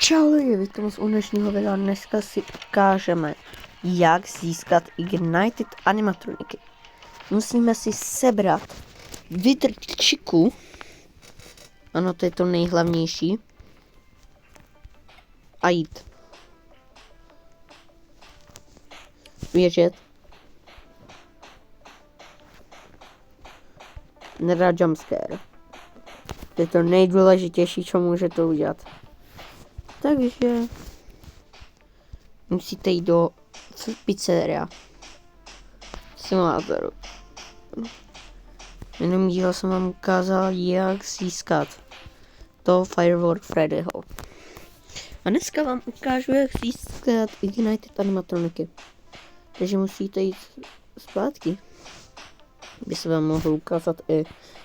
Čau lidi, vítám z dnešního videa. Dneska si ukážeme, jak získat Ignited animatroniky. Musíme si sebrat Wither-Chiku. Ano, to je to nejhlavnější. A jít. Běžet. Nedá jumpscare. To je to nejdůležitější, co můžete udělat. Takže musíte jít do pizzeria simulátoru. Jenom díl jsem vám ukázal, jak získat to Firework Freddyho. A dneska vám ukážu, jak získat Ignited animatroniky. Takže musíte jít zpátky. By se vám mohl ukázat i,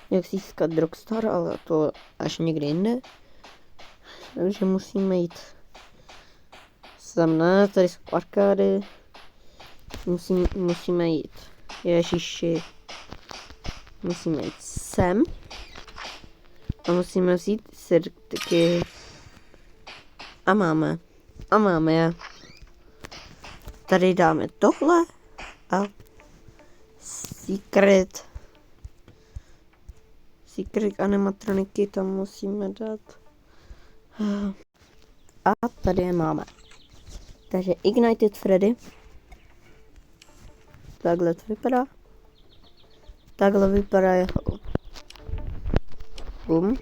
jak získat Rockstar, ale to až někdy jinde. Takže musíme jít sem, ne, tady jsou arkády. Musíme jít, ježiši, musíme jít sem. A musíme vzít srdky. A máme je. Tady dáme tohle a secret animatroniky tam musíme dát. A tady je máme. Takže Ignited Freddy. Takhle to vypadá. Takhle vypadá jeho. Bum.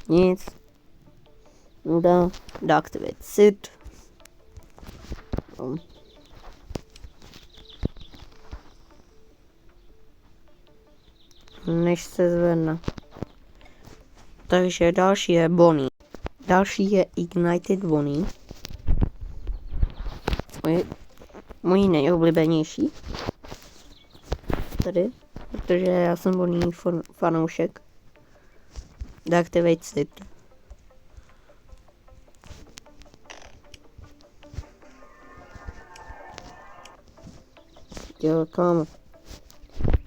Nic. Nuda. Deactivate SID. Bum. Než se zvedne. Takže další je Bonnie. Další je Ignited Bonnie. Můj nejoblíbenější. Tady. Protože já jsem Bonnie fanoušek. Deactivate SID. Jo, kámo.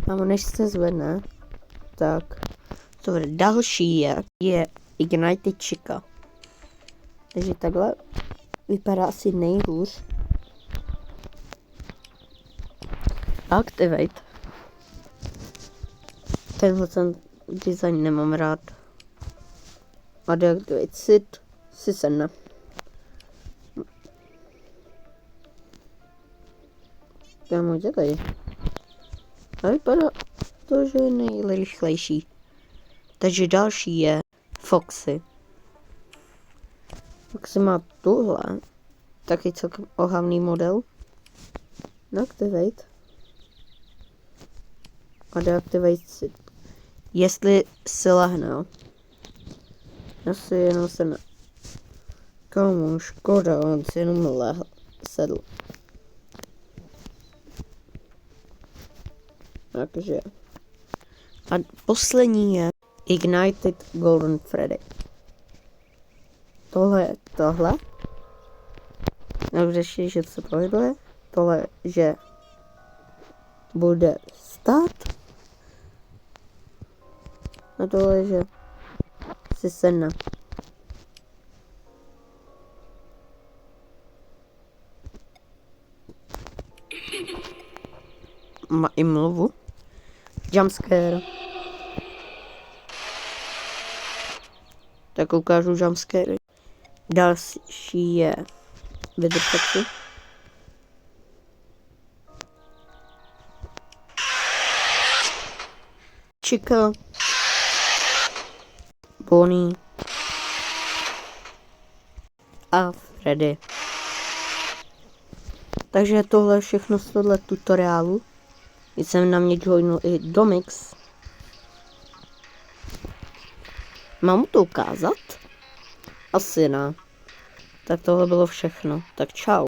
Kámo, než se zvedne, tak to další je Ignited Chica. Takže takhle vypadá asi nejhůř. Activate. Tenhle ten design nemám rád. A deactivate SID si sedne. Kámo, dělej. A vypadá to, že je nejrychlejší. Takže další je Foxy. Foxy má tuhle. Taky celkem ohavný model. Activate. A deactivate SID. Jestli se lehne. Asi jenom se ne... Komu škoda, on si jenom sedl. Takže. A poslední je Ignited Golden Freddy. Tohle je tohle. Dobře, že se pohybuje. Tohle, že bude stát. A tohle, že si sedne. Má i mluvu. Jumpscare. Tak ukážu jumpscare. Další je Wither-Chiku. Chica. Bonnie. A Freddy. Takže tohle je všechno z tohle tutoriálu. Jsem na mě joinul i Domix. Mám mu to ukázat? Asi ne. Tak tohle bylo všechno. Tak čau.